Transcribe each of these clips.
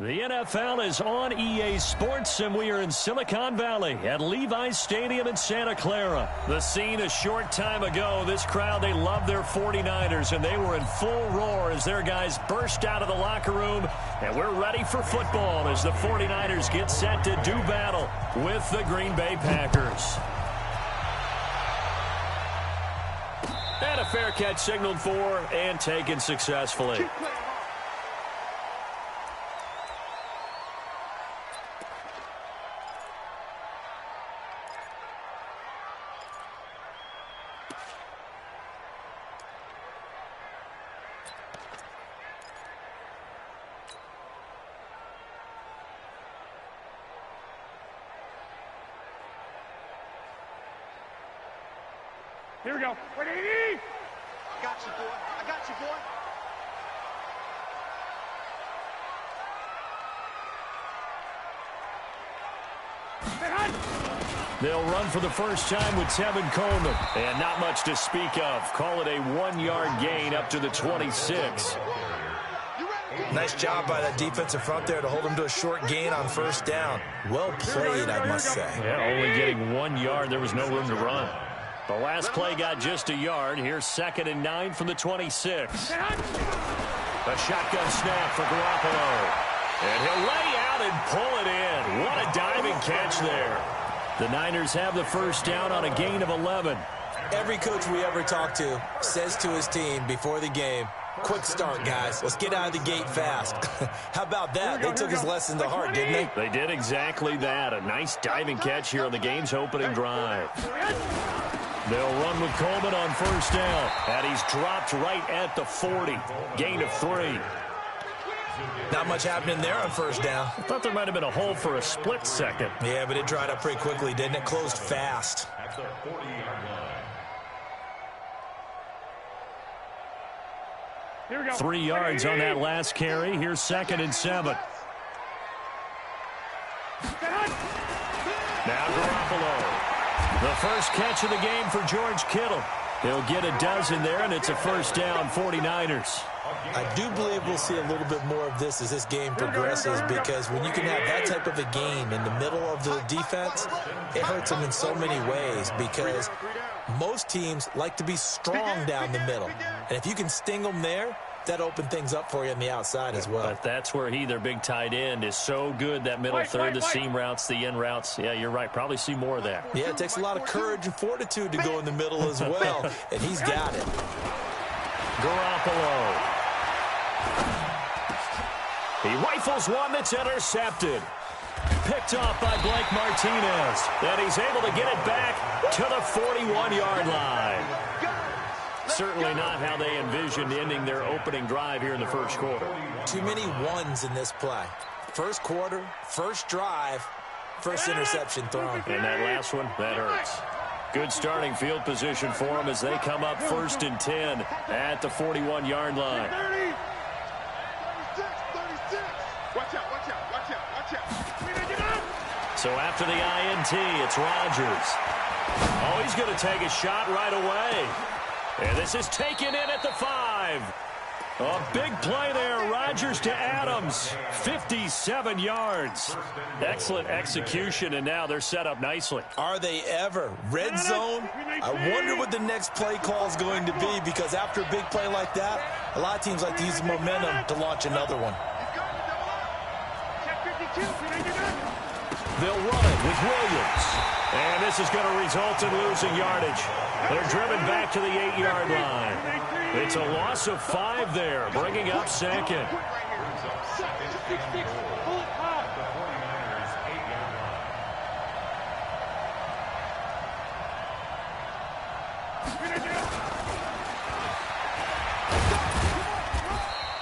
The NFL is on EA Sports, and we are in Silicon Valley at Levi's Stadium in Santa Clara. The scene a short time ago, this crowd, they love their 49ers, and they were in full roar as their guys burst out of the locker room. And we're ready for football as the 49ers get set to do battle with the Green Bay Packers. And a fair catch signaled for and taken successfully. Here we go. Ready? I got you, boy. I got you, boy. They'll run for the first time with Tevin Coleman. And not much to speak of. Call it a 1-yard gain up to the 26. Nice job by that defensive front there to hold him to a short gain on first down. Well played, I must say. Yeah, only getting 1 yard. There was no room to run. The last play got just a yard. Here's 2nd and 9 from the 26. A shotgun snap for Garoppolo. And he'll lay out and pull it in. What a diving catch there. The Niners have the first down on a gain of 11. Every coach we ever talk to says to his team before the game, quick start, guys. Let's get out of the gate fast. How about that? They took his lesson to heart, didn't they? They did exactly that. A nice diving catch here on the game's opening drive. They'll run with Coleman on first down. And he's dropped right at the 40. Gain of 3. Not much happening there on first down. I thought there might have been a hole for a split second. Yeah, but it dried up pretty quickly, didn't it? Closed fast. Here we go. 3 yards on that last carry. Here's 2nd and 7. Now Garoppolo. The first catch of the game for George Kittle. He'll get a dozen there, and it's a first down, 49ers. I do believe we'll see a little bit more of this as this game progresses, because when you can have that type of a game in the middle of the defense, it hurts them in so many ways, because most teams like to be strong down the middle. And if you can sting them there, that opens things up for you on the outside as well. But that's where their big tight end, is so good, that middle third, the seam routes, the in routes. Yeah, you're right. Probably see more of that. Yeah, it takes a lot of courage and fortitude to go in the middle as well, and he's got it. Garoppolo. He rifles one that's intercepted. Picked off by Blake Martinez. And he's able to get it back to the 41-yard line. Certainly not how they envisioned ending their opening drive here in the first quarter. Too many ones in this play. First quarter, first drive, first interception thrown. And that last one, that hurts. Good starting field position for them as they come up 1st and 10 at the 41-yard line. 30, 36. Watch out, watch out, watch out, watch out. So after the INT, it's Rodgers. Oh, he's going to take a shot right away. And this is taken in at the 5. A big play there. Rodgers to Adams. 57 yards. Excellent execution, and now they're set up nicely. Are they ever? Red zone? I wonder what the next play call is going to be, because after a big play like that, a lot of teams like to use the momentum to launch another one. They'll run it with Williams. And this is going to result in losing yardage. They're driven back to the 8-yard line. It's a loss of 5 there, bringing up 2nd.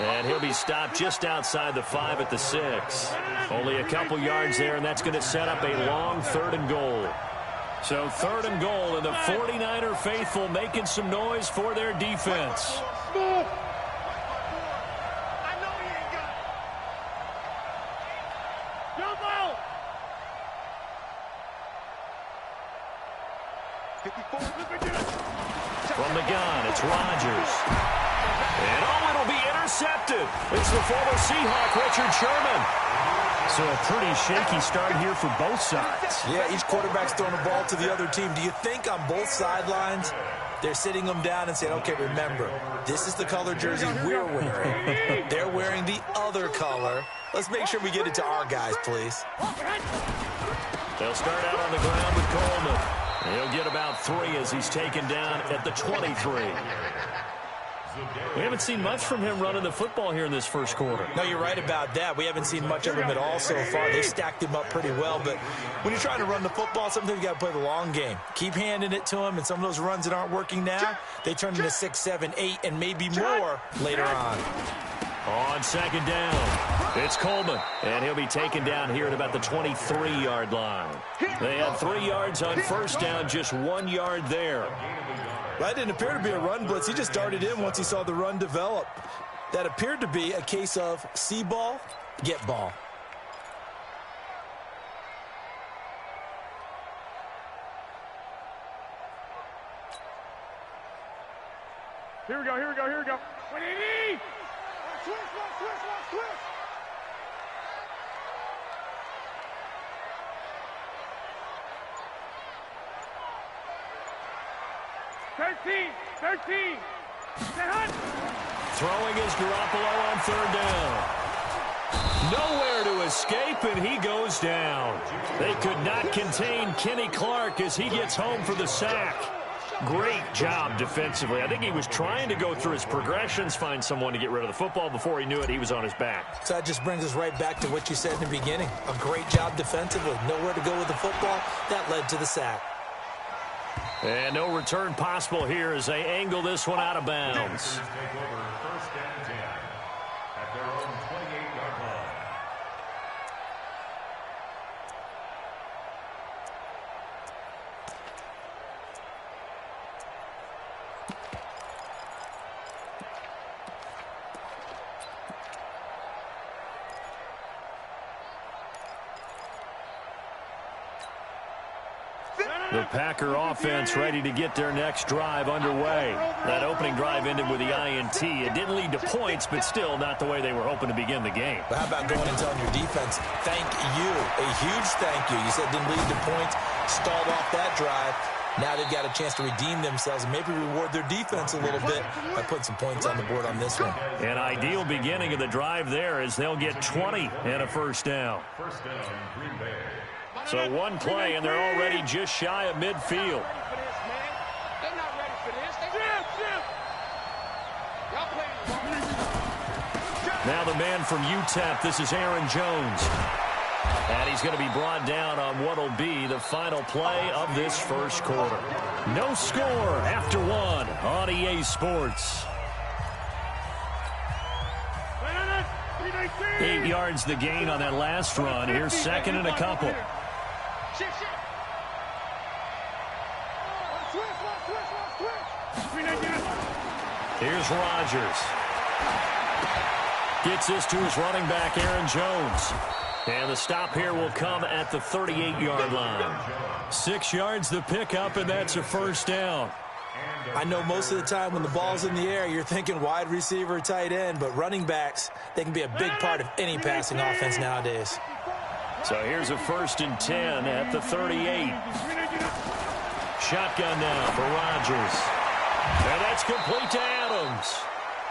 And he'll be stopped just outside the 5 at the 6. Only a couple yards there, and that's going to set up a long 3rd and goal. So 3rd and goal, and the 49er faithful making some noise for their defense. From the gun, it's Rodgers. And it'll be intercepted. It's the former Seahawk, Richard Sherman. So a pretty shaky start here for both sides. Yeah, each quarterback's throwing the ball to the other team. Do you think on both sidelines they're sitting them down and saying, okay, remember, this is the color jersey we're wearing. They're wearing the other color. Let's make sure we get it to our guys, please. They'll start out on the ground with Coleman. He'll get about 3 as he's taken down at the 23. We haven't seen much from him running the football here in this first quarter. No, you're right about that. We haven't seen much of him at all so far. They stacked him up pretty well, but when you're trying to run the football, sometimes you got to play the long game. Keep handing it to him, and some of those runs that aren't working now, they turn into 6, 7, 8, and maybe more later on. On second down, it's Coleman, and he'll be taken down here at about the 23-yard line. They had 3 yards on first down, just 1 yard there. That didn't appear to be a run blitz. He just darted in once he saw the run develop. That appeared to be a case of see ball, get ball. Here we go, here we go, here we go. 180! Switch, switch, switch. 13. Throwing is Garoppolo on third down. Nowhere to escape, and he goes down. They could not contain Kenny Clark as he gets home for the sack. Great job defensively. I think he was trying to go through his progressions, find someone to get rid of the football. Before he knew it, he was on his back. So that just brings us right back to what you said in the beginning. A great job defensively. Nowhere to go with the football. That led to the sack. And no return possible here as they angle this one out of bounds. The Packer offense ready to get their next drive underway. That opening drive ended with the INT. It didn't lead to points, but still not the way they were hoping to begin the game. But how about going and telling your defense, thank you, a huge thank you. You said didn't lead to points, stalled off that drive. Now they've got a chance to redeem themselves and maybe reward their defense a little bit by putting some points on the board on this one. An ideal beginning of the drive there as they'll get 20 and a first down. So one play, and they're already just shy of midfield. Now the man from UTEP, this is Aaron Jones. And he's going to be brought down on what will be the final play of this first quarter. No score after one on EA Sports. 8 yards the gain on that last run. Here's second and a couple. Here's Rodgers. Gets this to his running back, Aaron Jones. And the stop here will come at the 38-yard line. 6 yards the pickup, and that's a first down. I know most of the time when the ball's in the air, you're thinking wide receiver, tight end, but running backs, they can be a big part of any passing offense nowadays. So here's a 1st and 10 at the 38. Shotgun now for Rodgers. And that's complete to Adams.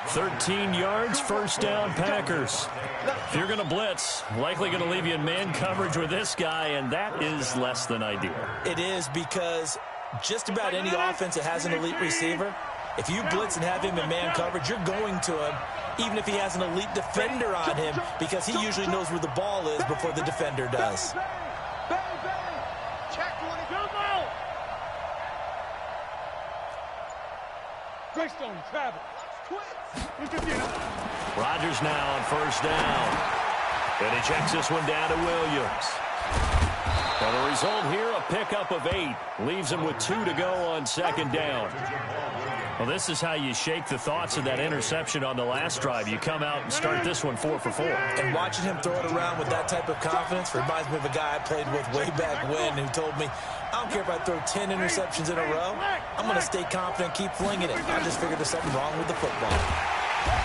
13 yards, first down, Packers. If you're going to blitz, likely going to leave you in man coverage with this guy, and that is less than ideal. It is because just about any offense that has an elite receiver, if you blitz and have him in man coverage, you're going to him, even if he has an elite defender on him, because he usually knows where the ball is before the defender does. Rodgers now on first down. And he checks this one down to Williams. And the result here, a pickup of 8. Leaves him with 2 to go on second down. Well, this is how you shake the thoughts of that interception on the last drive. You come out and start this one 4 for 4. And watching him throw it around with that type of confidence reminds me of a guy I played with way back when who told me, I don't care if I throw 10 interceptions in a row. I'm going to stay confident, keep flinging it. I just figured there's something wrong with the football.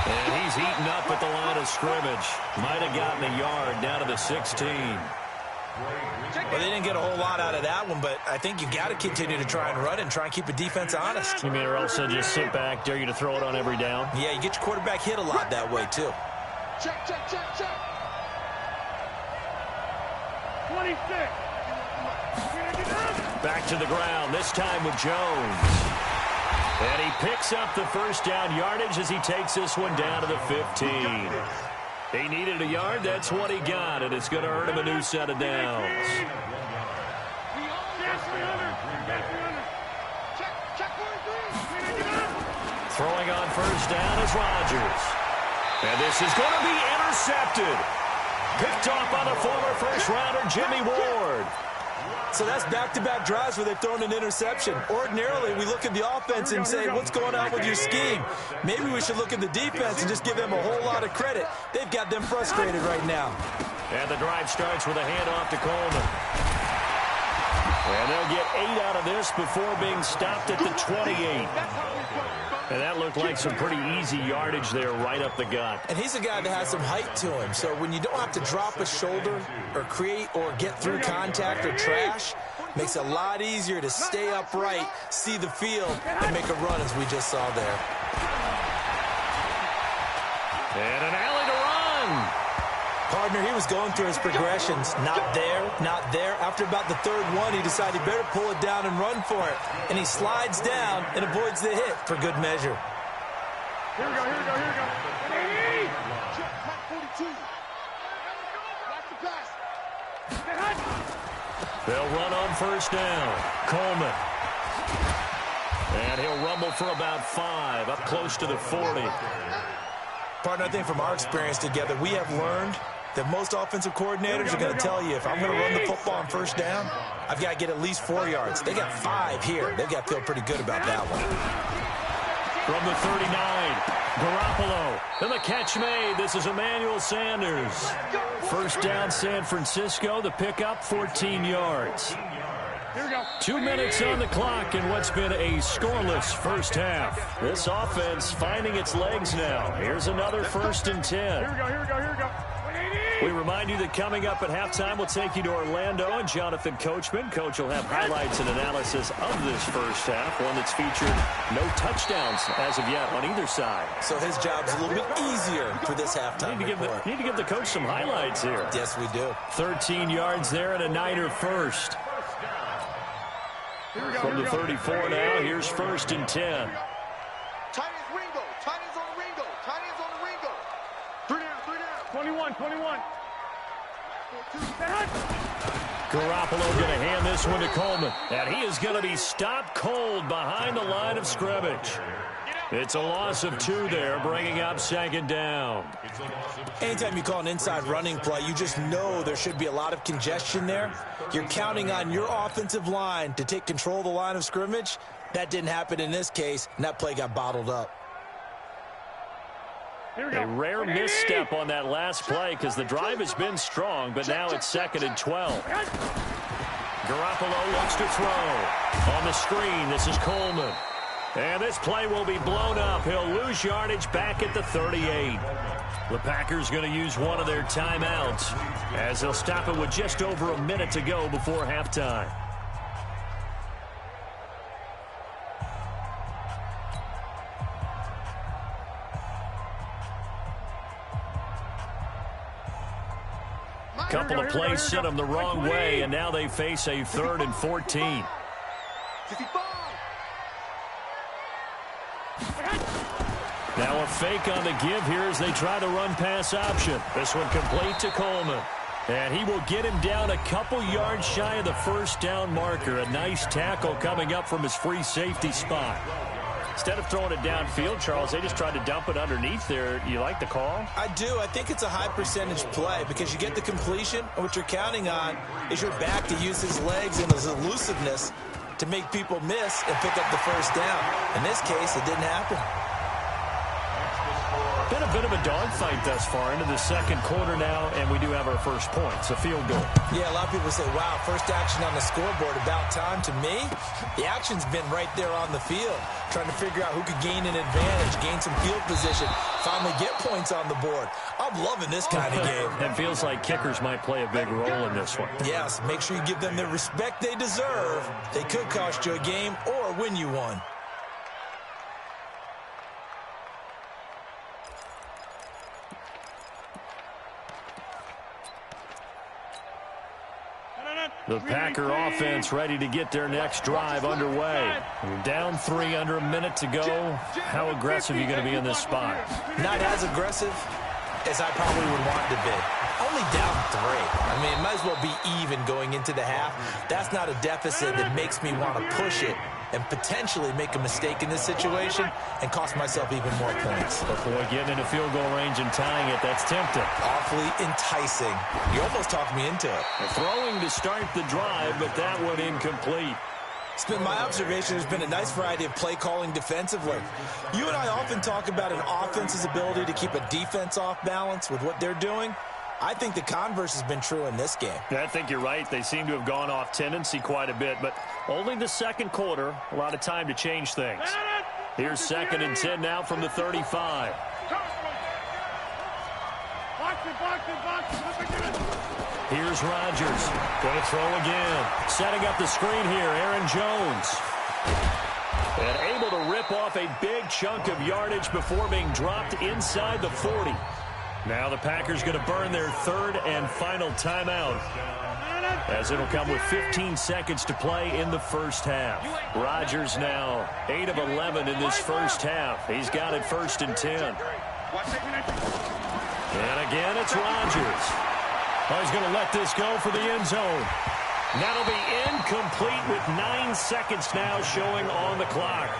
And he's eaten up at the line of scrimmage. Might have gotten a yard down to the 16. Well, they didn't get a whole lot out of that one, but I think you got to continue to try and run and try and keep the defense honest. You mean, or also just sit back, dare you to throw it on every down? Yeah, you get your quarterback hit a lot that way, too. Check, check, check, check. 26. Back to the ground, this time with Jones. And he picks up the first down yardage as he takes this one down to the 15. He needed a yard, that's what he got, and it's going to earn him a new set of downs. Throwing on first down is Rodgers. And this is going to be intercepted. Picked off by the former first-rounder Jimmy Ward. So that's back-to-back drives where they've thrown an interception. Ordinarily, we look at the offense and say, what's going on with your scheme? Maybe we should look at the defense and just give them a whole lot of credit. They've got them frustrated right now. And the drive starts with a handoff to Coleman. And they'll get 8 out of this before being stopped at the 28. And that looked like some pretty easy yardage there right up the gut. And he's a guy that has some height to him. So when you don't have to drop a shoulder or create or get through contact or trash, makes it a lot easier to stay upright, see the field, and make a run as we just saw there. And an alley to run. Partner, he was going through his progressions. Not there, not there. After about the third one, he decided he better pull it down and run for it. And he slides down and avoids the hit for good measure. Here we go, here we go, here we go. Check, Matt 42. Watch the pass. They'll run on first down. Coleman. And he'll rumble for about 5, up close to the 40. Partner, I think from our experience together, we have learned that most offensive coordinators are going to tell you, if I'm going to run the football on first down, I've got to get at least 4 yards. They got 5 here. They've got to feel pretty good about that one. From the 39, Garoppolo. And the catch made. This is Emmanuel Sanders. First down, San Francisco. The pickup, 14 yards. 2 minutes on the clock in what's been a scoreless first half. This offense finding its legs now. Here's another 1st and 10. Here we go, here we go, here we go. We remind you that coming up at halftime, we'll take you to Orlando and Jonathan Coachman. Coach will have highlights and analysis of this first half, one that's featured no touchdowns as of yet on either side. So his job's a little bit easier for this halftime report. Need to give the coach some highlights here. Yes, we do. 13 yards there and a Niner first. From the 34 now, here's 1st and 10. Tight ends Ringo. Tight ends on the Ringo. Tight ends on the Ringo. 3 down, 3 down. 21. Garoppolo going to hand this one to Coleman. And he is going to be stopped cold behind the line of scrimmage. It's a loss of 2 there, bringing up 2nd down. Anytime you call an inside running play, you just know there should be a lot of congestion there. You're counting on your offensive line to take control of the line of scrimmage. That didn't happen in this case, and that play got bottled up. A rare misstep on that last play because the drive has been strong, but now it's 2nd and 12. Garoppolo looks to throw. On the screen, this is Coleman. And this play will be blown up. He'll lose yardage back at the 38. The Packers going to use one of their timeouts as they'll stop it with just over a minute to go before halftime. Couple of plays sent them the wrong way, and now they face a 3rd and 14. Now a fake on the give here as they try the run-pass option. This one complete to Coleman. And he will get him down a couple yards shy of the first down marker. A nice tackle coming up from his free safety spot. Instead of throwing it downfield, Charles, they just tried to dump it underneath there. You like the call? I do. I think it's a high percentage play because you get the completion, and what you're counting on is your back to use his legs and his elusiveness to make people miss and pick up the first down. In this case, it didn't happen. Been a bit of a dogfight thus far into the second quarter now, and we do have our first points, a field goal. Yeah, a lot of people say, wow, first action on the scoreboard, about time. To me, the action's been right there on the field, trying to figure out who could gain an advantage, gain some field position, finally get points on the board. I'm loving this kind of game. It feels like kickers might play a big role in this one. Yes, make sure you give them the respect they deserve. They could cost you a game or win you one. The Packer offense ready to get their next drive underway. You're down 3 under a minute to go. How aggressive are you going to be in this spot? Not as aggressive as I probably would want to be. Only down 3. I mean, it might as well be even going into the half. That's not a deficit that makes me want to push it and potentially make a mistake in this situation and cost myself even more points. But boy, getting into field goal range and tying it, that's tempting. Awfully enticing. You almost talked me into it. Throwing to start the drive, but that one incomplete. It's been my observation there's been a nice variety of play calling defensively. You and I often talk about an offense's ability to keep a defense off balance with what they're doing. I think the converse has been true in this game. I think you're right. They seem to have gone off tendency quite a bit, but only the second quarter. A lot of time to change things. Here's 2nd and 10 now from the 35. Here's Rodgers. Going to throw again. Setting up the screen here, Aaron Jones. And able to rip off a big chunk of yardage before being dropped inside the 40. Now the Packers going to burn their 3rd and final timeout, as it'll come with 15 seconds to play in the first half. Rodgers now 8 of 11 in this first half. He's got it 1st and 10. And again, it's Rodgers. Oh, he's going to let this go for the end zone. That'll be incomplete with 9 seconds now showing on the clock.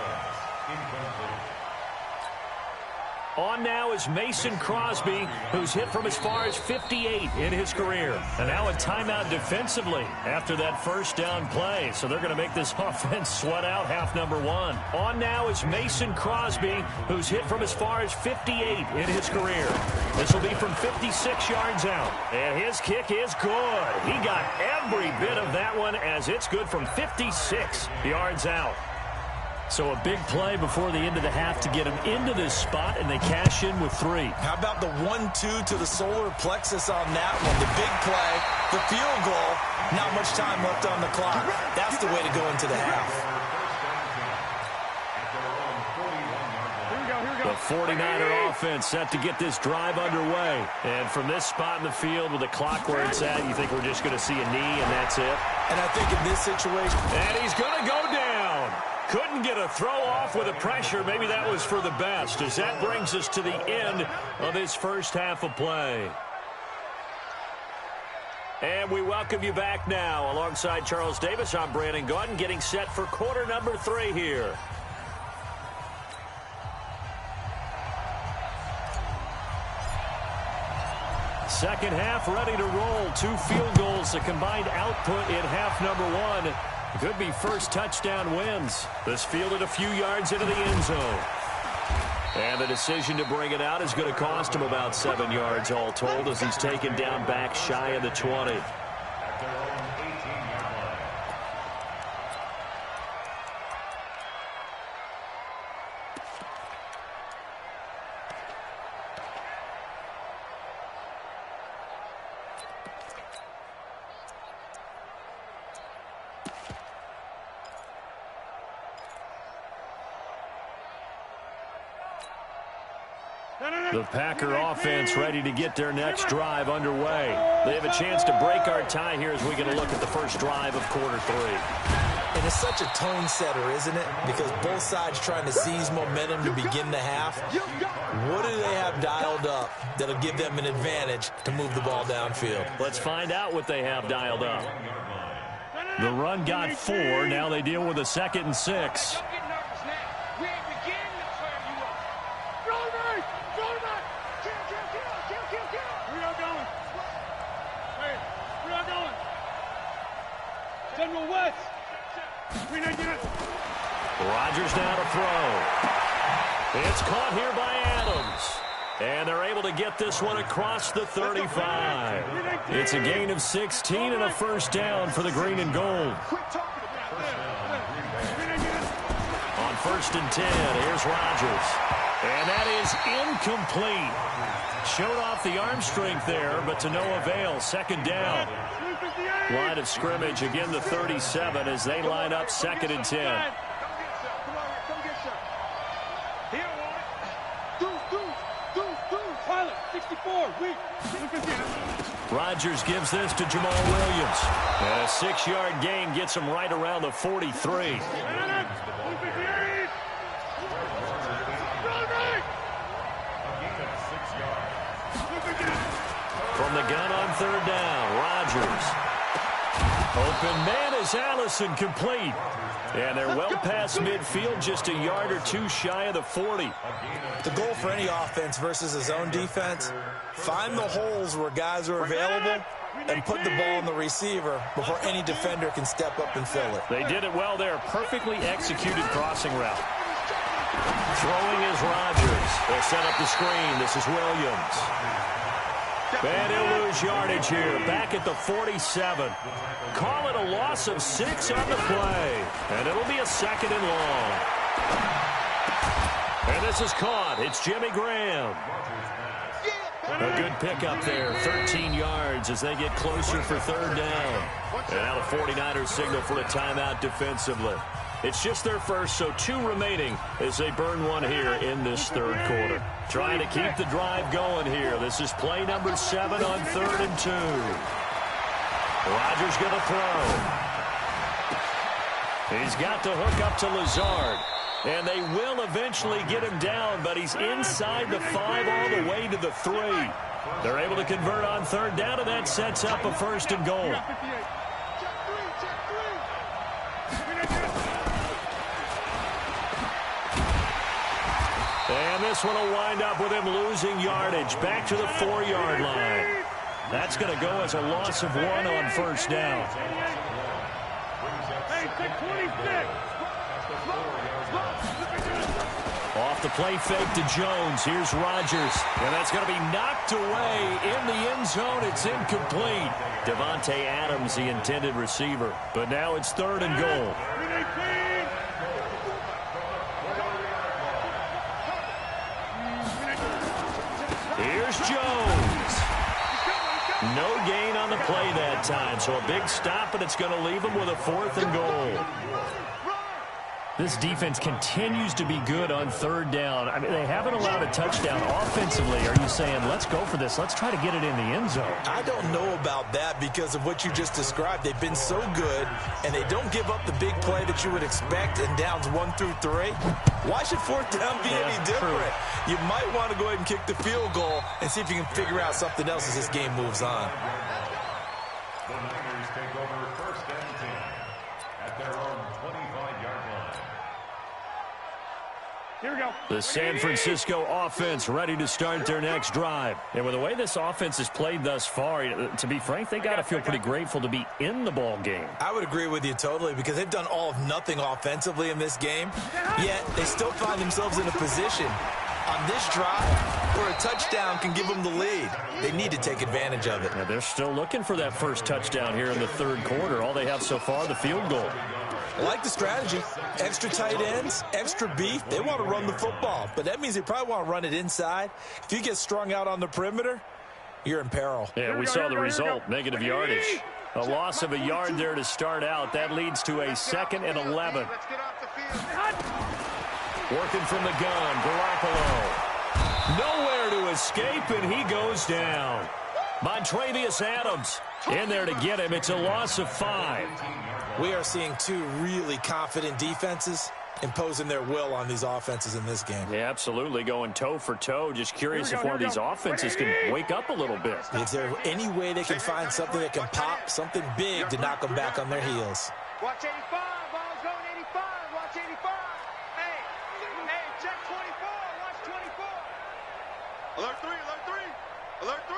On now is Mason Crosby, who's hit from as far as 58 in his career. And now a timeout defensively after that first down play. So they're going to make this offense sweat out half number 1. On now is Mason Crosby, who's hit from as far as 58 in his career. This will be from 56 yards out. And his kick is good. He got every bit of that one, as it's good from 56 yards out. So a big play before the end of the half to get him into this spot, and they cash in with 3. How about the 1-2 to the solar plexus on that one? The big play, the field goal, not much time left on the clock. That's the way to go into the half. The 49er offense set to get this drive underway. And from this spot in the field with the clock where it's at, you think we're just going to see a knee and that's it? And I think in this situation... And he's going to go down. Couldn't get a throw off with the pressure. Maybe that was for the best, as that brings us to the end of this first half of play. And we welcome you back now. Alongside Charles Davis, I'm Brandon Gaudin, getting set for quarter number 3 here. Second half ready to roll. 2 field goals, the combined output in half number 1. Could be first touchdown wins. This fielded a few yards into the end zone. And the decision to bring it out is going to cost him about 7 yards all told, as he's taken down back shy of the 20. The Packer offense ready to get their next drive underway. They have a chance to break our tie here as we get a look at the first drive of quarter 3. And it's such a tone setter, isn't it? Because both sides trying to seize momentum to begin the half. What do they have dialed up that'll give them an advantage to move the ball downfield? Let's find out what they have dialed up. The run got 4. Now they deal with a 2nd and 6. Rodgers now to throw. It's caught here by Adams. And they're able to get this one across the 35. It's a gain of 16 and a first down for the green and gold. On 1st and 10, here's Rodgers. And that is incomplete. Showed off the arm strength there, but to no avail. 2nd down. Line of scrimmage, again the 37 as they line up 2nd and 10. Rodgers gives this to Jamal Williams. And a 6-yard gain gets him right around the 43. From the gun on 3rd down, Rodgers. Open man is Allison, complete. And they're well past midfield, just a yard or two shy of the 40. The goal for any offense versus a zone defense, find the holes where guys are available and put the ball on the receiver before any defender can step up and fill it. They did it well there. Perfectly executed crossing route. Throwing is Rodgers. They'll set up the screen. This is Williams. And he'll lose yardage here. Back at the 47. Call it a loss of 6 on the play. And it'll be a 2nd and long. And this is caught. It's Jimmy Graham. A good pickup there. 13 yards as they get closer for 3rd down. And now the 49ers signal for a timeout defensively. It's just their first, so 2 remaining as they burn one here in this 3rd quarter. Trying to keep the drive going here. This is play number 7 on 3rd and 2. Rodgers going to throw. He's got to hook up to Lazard. And they will eventually get him down, but he's inside the 5 all the way to the 3. They're able to convert on 3rd down, and that sets up a 1st and goal. And this one will wind up with him losing yardage back to the 4-yard line. That's going to go as a loss of 1 on 1st down. Off the play fake to Jones. Here's Rodgers. And that's going to be knocked away in the end zone. It's incomplete. Devontae Adams, the intended receiver. But now it's 3rd and goal. Here's Jones. No gain on the play that time. So a big stop, and it's going to leave him with a 4th and goal. This defense continues to be good on 3rd down. I mean, they haven't allowed a touchdown offensively. Are you saying, let's go for this, let's try to get it in the end zone? I don't know about that because of what you just described. They've been so good, and they don't give up the big play that you would expect in downs 1 through 3. Why should 4th down be any different? True. You might want to go ahead and kick the field goal and see if you can figure out something else as this game moves on. The Niners take over 1st and 10 at their own 25-yard line. Here we go. The San Francisco offense ready to start their next drive. And with the way this offense has played thus far, to be frank, they got to feel pretty grateful to be in the ball game. I would agree with you totally because they've done all of nothing offensively in this game, yet they still find themselves in a position on this drive where a touchdown can give them the lead. They need to take advantage of it. Now they're still looking for that first touchdown here in the 3rd quarter. All they have so far, the field goal. I like the strategy. Extra tight ends, extra beef. They want to run the football, but that means they probably want to run it inside. If you get strung out on the perimeter, you're in peril. Yeah, we saw the result, negative yardage. A loss of a yard there to start out. That leads to a 2nd and 11. Working from the gun, Garoppolo. Nowhere to escape, and he goes down. Montravius Adams in there to get him. It's a loss of 5. We are seeing 2 really confident defenses imposing their will on these offenses in this game. Yeah, absolutely, going toe for toe. Just curious if one of these offenses can wake up a little bit. Is there any way they can find something that can pop, something big to knock them back on their heels? Watch 85, ball zone 85, watch 85. Hey, check 24, watch 24. Alert 3, alert 3, alert 3.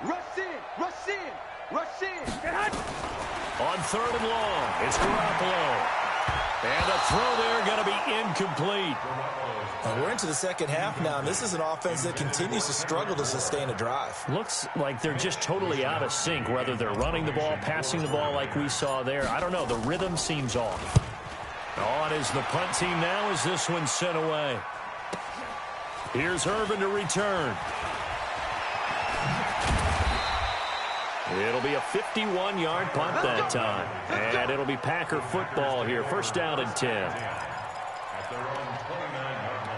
Rush in, rush in, rush in. Get hot. On 3rd and long, it's Garoppolo. And the throw there going to be incomplete. We're into the second half now, and this is an offense that continues to struggle to sustain a drive. Looks like they're just totally out of sync, whether they're running the ball, passing the ball like we saw there. I don't know. The rhythm seems off. On is the punt team now as this one's sent away. Here's Irvin to return. It'll be a 51-yard punt that time. And it'll be Packer football here. First down and 10. At their own 29-yard line.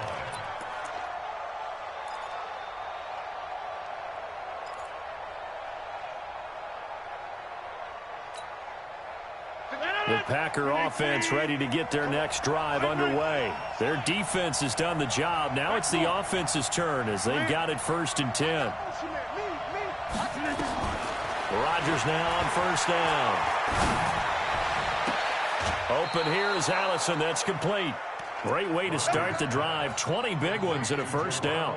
The Packer offense ready to get their next drive underway. Their defense has done the job. Now it's the offense's turn as they've got it first and 10. Rodgers now on first down. Open here is Allison. That's complete. Great way to start the drive. 20 big ones and a first down.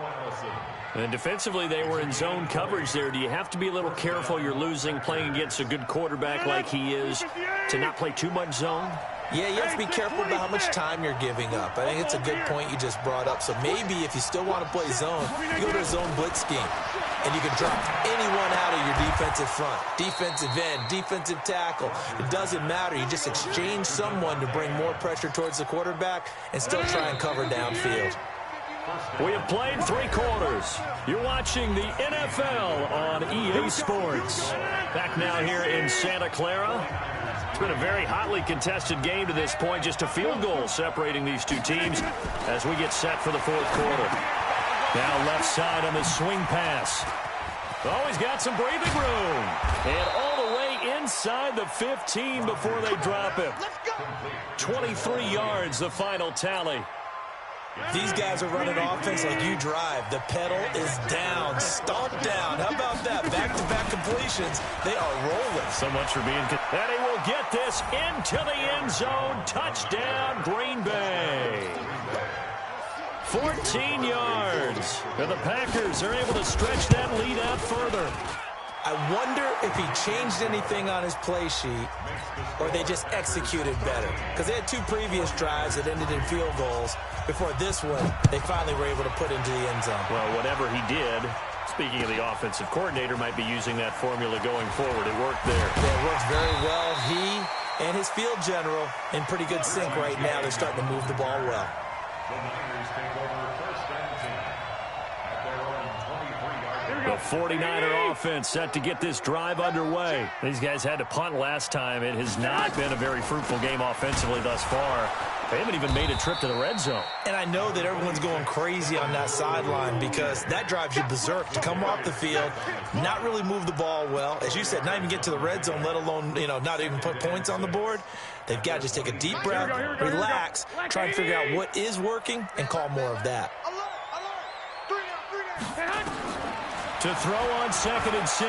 And defensively, they were in zone coverage there. Do you have to be a little careful? You're losing, playing against a good quarterback like he is, to not play too much zone? Yeah, you have to be careful about how much time you're giving up. I think it's a good point you just brought up. So maybe if you still want to play zone, you go to a zone blitz scheme. And you can drop anyone out of your defensive front. Defensive end, defensive tackle. It doesn't matter. You just exchange someone to bring more pressure towards the quarterback and still try and cover downfield. We have played 3 quarters. You're watching the NFL on EA Sports. Back now here in Santa Clara. It's been a very hotly contested game to this point. Just a field goal separating these two teams as we get set for the fourth quarter. Now left side on the swing pass. Always got some breathing room. And all the way inside the 15 before they drop him. 23 yards, the final tally. These guys are running offense like you drive. The pedal is down, stomp down. How about that? Back-to-back completions. They are rolling. So much for being... And he will get this into the end zone. Touchdown, Green Bay. 14 yards. And the Packers are able to stretch that lead out further. I wonder if he changed anything on his play sheet or they just executed better. Because they had 2 previous drives that ended in field goals. Before this one, they finally were able to put into the end zone. Well, whatever he did, speaking of the offensive coordinator, might be using that formula going forward. It worked there. Yeah, it works very well. He and his field general in pretty good sync right now. They're starting to move the ball well. The Niners take over first and 10 at their own 23-yard line. The 49er offense set to get this drive underway. These guys had to punt last time. It has not been a very fruitful game offensively thus far. They haven't even made a trip to the red zone. And I know that everyone's going crazy on that sideline because that drives you berserk to come off the field, not really move the ball well. As you said, not even get to the red zone, let alone, not even put points on the board. They've got to just take a deep breath, relax, try and figure out what is working, and call more of that. To throw on second and 6.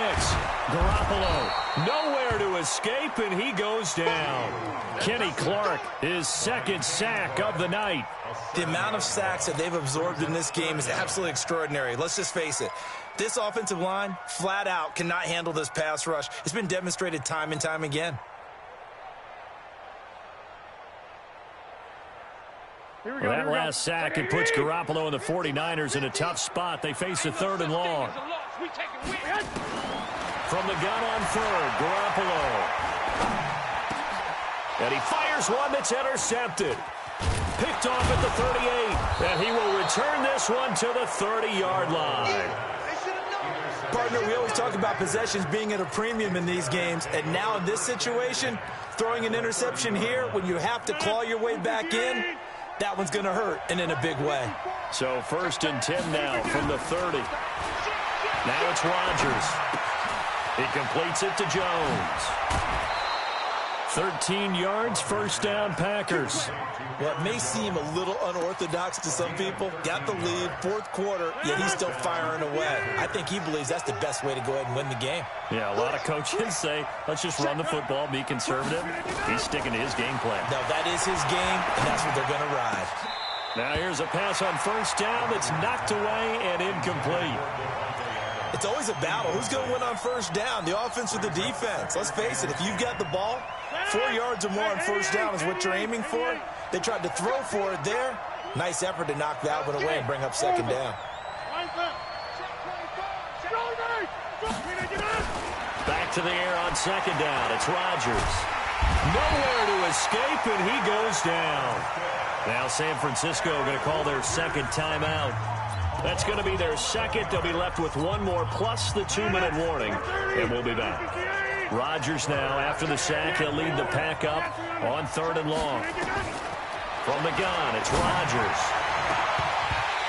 Garoppolo nowhere to escape, and he goes down. Kenny Clark, his second sack of the night. The amount of sacks that they've absorbed in this game is absolutely extraordinary. Let's just face it. This offensive line, flat out, cannot handle this pass rush. It's been demonstrated time and time again. Well, that last sack, it puts Garoppolo and the 49ers in a tough spot. They face a 3rd and long. From the gun on 3rd, Garoppolo. And he fires one that's intercepted. Picked off at the 38. And he will return this one to the 30-yard line. Partner, we always talk about possessions being at a premium in these games. And now in this situation, throwing an interception here when you have to claw your way back in, that one's going to hurt, and in a big way. So 1st and 10 now from the 30. Now it's Rodgers. He completes it to Jones. 13 yards, first down, Packers. Well, it may seem a little unorthodox to some people. Got the lead, 4th quarter, yet he's still firing away. I think he believes that's the best way to go ahead and win the game. Yeah, a lot of coaches say, let's just run the football, be conservative. He's sticking to his game plan. No, that is his game, and that's what they're going to ride. Now here's a pass on first down that's knocked away and incomplete. It's always a battle. Who's going to win on first down, the offense or the defense? Let's face it, if you've got the ball, 4 yards or more on first down is what you're aiming for. They tried to throw for it there. Nice effort to knock that one away and bring up second down. Back to the air on second down. It's Rodgers. Nowhere to escape, and he goes down. Now San Francisco going to call their second timeout. That's going to be their second. They'll be left with one more plus the 2-minute warning, and we'll be back. Rodgers now, after the sack, he'll lead the pack up on 3rd and long. From the gun, it's Rodgers.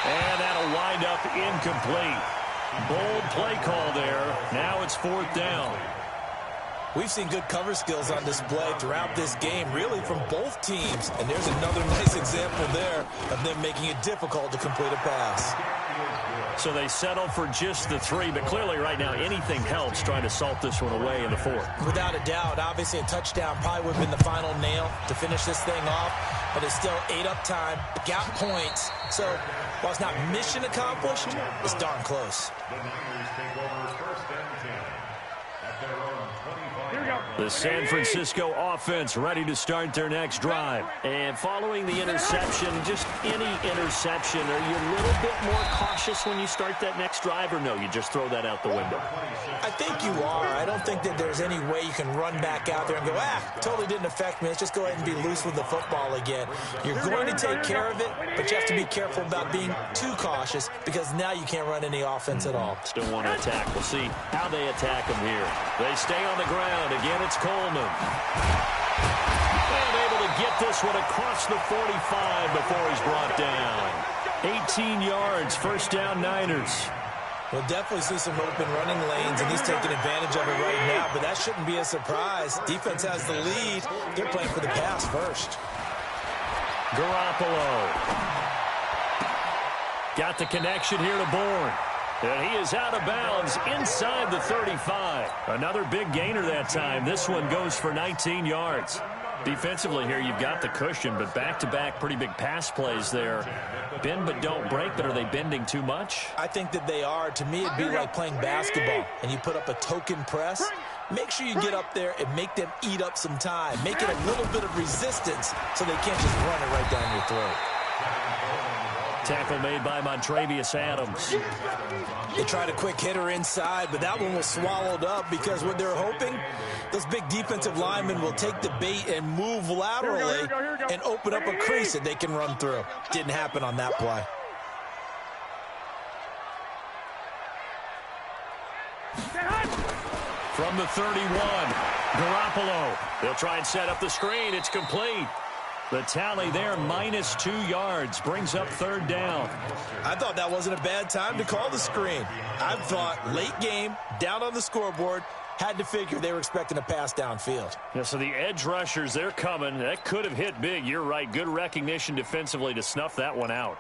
And that'll wind up incomplete. Bold play call there. Now it's 4th down. We've seen good cover skills on display throughout this game, really from both teams. And there's another nice example there of them making it difficult to complete a pass. So they settle for just the 3, but clearly right now anything helps trying to salt this one away in the 4th. Without a doubt, obviously a touchdown probably would have been the final nail to finish this thing off, but it's still 8 up time, got points. So while it's not mission accomplished, it's darn close. The Niners take over 1st and 10 at their own 25. The San Francisco offense ready to start their next drive. And following the interception, just any interception, are you a little bit more cautious when you start that next drive, or no, you just throw that out the window? I think you are. I don't think that there's any way you can run back out there and go, totally didn't affect me. Let's just go ahead and be loose with the football again. You're going to take care of it, but you have to be careful about being too cautious because now you can't run any offense at all. Still want to attack. We'll see how they attack them here. They stay on the ground. Again, it's Coleman. And able to get this one across the 45 before he's brought down. 18 yards, 1st down Niners. We'll definitely see some open running lanes, and he's taking advantage of it right now, but that shouldn't be a surprise. Defense has the lead. They're playing for the pass first. Garoppolo. Got the connection here to Bourne. And he is out of bounds inside the 35. Another big gainer that time. This one goes for 19 yards. Defensively here, you've got the cushion, but back-to-back pretty big pass plays there. Bend but don't break, but are they bending too much? I think that they are. To me, it'd be like playing basketball, and you put up a token press. Make sure you get up there and make them eat up some time. Make it a little bit of resistance so they can't just run it right down your throat. Tackle made by Montravius Adams. They tried a quick hitter inside, but that one was swallowed up because what they're hoping, those big defensive linemen will take the bait and move laterally and open up a crease that they can run through. Didn't happen on that play. From the 31, Garoppolo. They'll try and set up the screen. It's complete. The tally there, -2 yards, brings up 3rd down. I thought that wasn't a bad time to call the screen. I thought late game, down on the scoreboard, had to figure they were expecting a pass downfield. Yeah, so the edge rushers, they're coming. That could have hit big. You're right. Good recognition defensively to snuff that one out.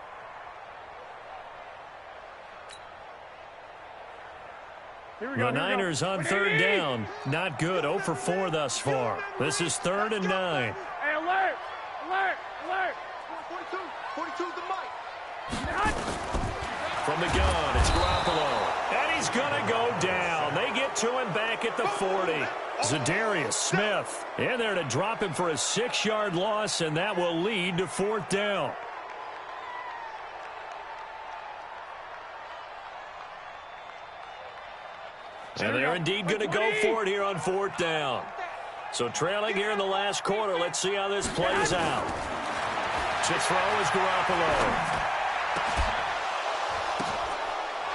The Niners on 3rd down. Not good. 0 for 4 thus far. This is 3rd and 9. Hey, alert! Alert! Alert! 42 the mic. From the gun, it's Garoppolo. And he's going to go down. They get to him back at the 40. Zadarius Smith in there to drop him for a 6-yard loss, and that will lead to 4th down. And they're indeed going to go for it here on 4th down. So trailing here in the last quarter. Let's see how this plays out. To throw is Garoppolo.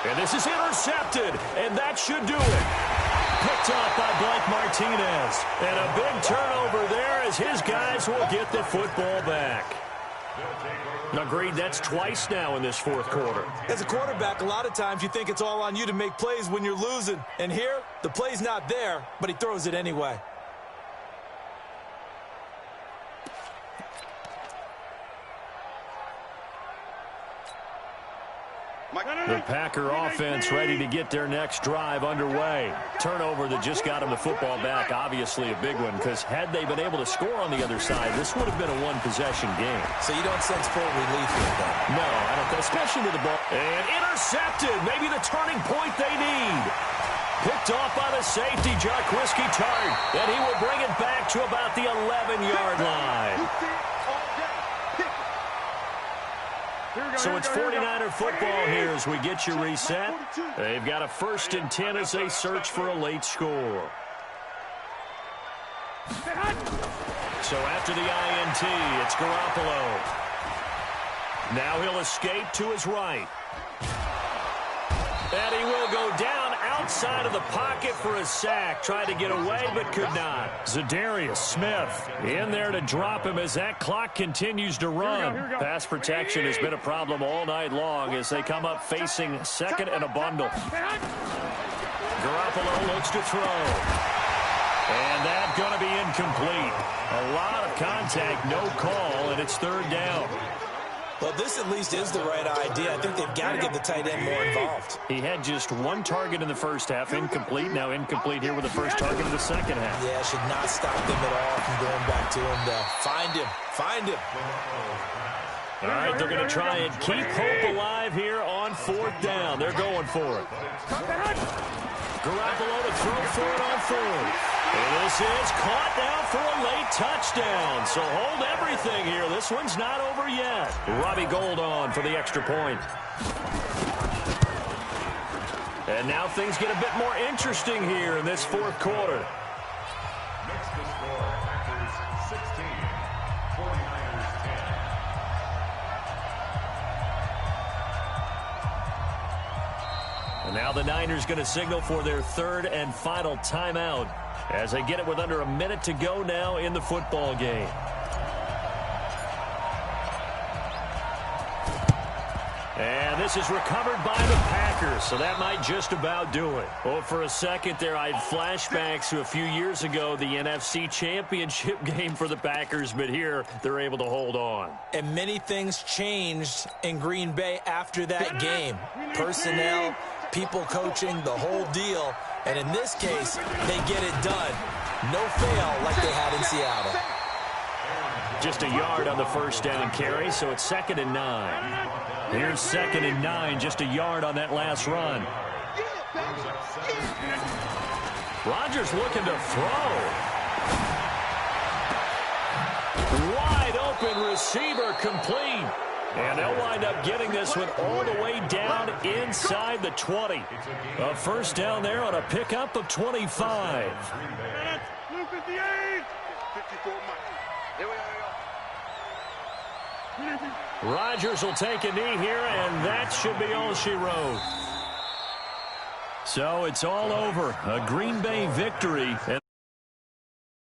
And this is intercepted, and that should do it. Picked off by Blake Martinez. And a big turnover there as his guys will get the football back. Agreed, that's twice now in this 4th quarter. As a quarterback, a lot of times you think it's all on you to make plays when you're losing. And here, the play's not there, but he throws it anyway. The Packer offense ready to get their next drive underway. Turnover that just got them the football back, obviously a big one, because had they been able to score on the other side, this would have been a one-possession game. So you don't sense full relief here, though? No, I don't, especially with the ball. And intercepted, maybe the turning point they need. Picked off by the safety, Jarquiski Tart. And he will bring it back to about the 11-yard line. So it's 49er football here as we get you reset. They've got a 1st and 10 as they search for a late score. So after the INT, it's Garoppolo. Now he'll escape to his right. And he will go down outside of the pocket for a sack. Tried to get away, but could not. Zadarius Smith in there to drop him as that clock continues to run. Pass protection has been a problem all night long as they come up facing 2nd and a bundle. Garoppolo looks to throw. And that's going to be incomplete. A lot of contact, no call, and it's 3rd down. Well, this at least is the right idea. I think they've got to get the tight end more involved. He had just 1 target in the first half, incomplete. Now incomplete here with the first target in the second half. Yeah, should not stop them at all from going back to him to find him. Find him. All right, they're going to try and keep hope alive here on 4th down. They're going for it. Garoppolo to throw for it on 4th. And this is caught now for a late touchdown. So hold everything here. This one's not over yet. Robbie Gould on for the extra point. And now things get a bit more interesting here in this 4th quarter. Next to score, Packers 16, 49ers 10. And now the Niners going to signal for their 3rd and final timeout as they get it with under a minute to go now in the football game. And this is recovered by the Packers, so that might just about do it. Well, for a second there, I had flashbacks to a few years ago, the NFC Championship game for the Packers, but here they're able to hold on. And many things changed in Green Bay after that game. Personnel, people coaching, the whole deal. And in this case, they get it done. No fail like they had in Seattle. Just a yard on the 1st down carry, so it's 2nd and 9. Here's 2nd and 9, just a yard on that last run. Rodgers looking to throw. Wide open receiver complete. And they'll wind up getting this one all the way down inside the 20. A 1st down there on a pickup of 25. Rodgers will take a knee here, and that should be all she wrote. So it's all over. A Green Bay victory.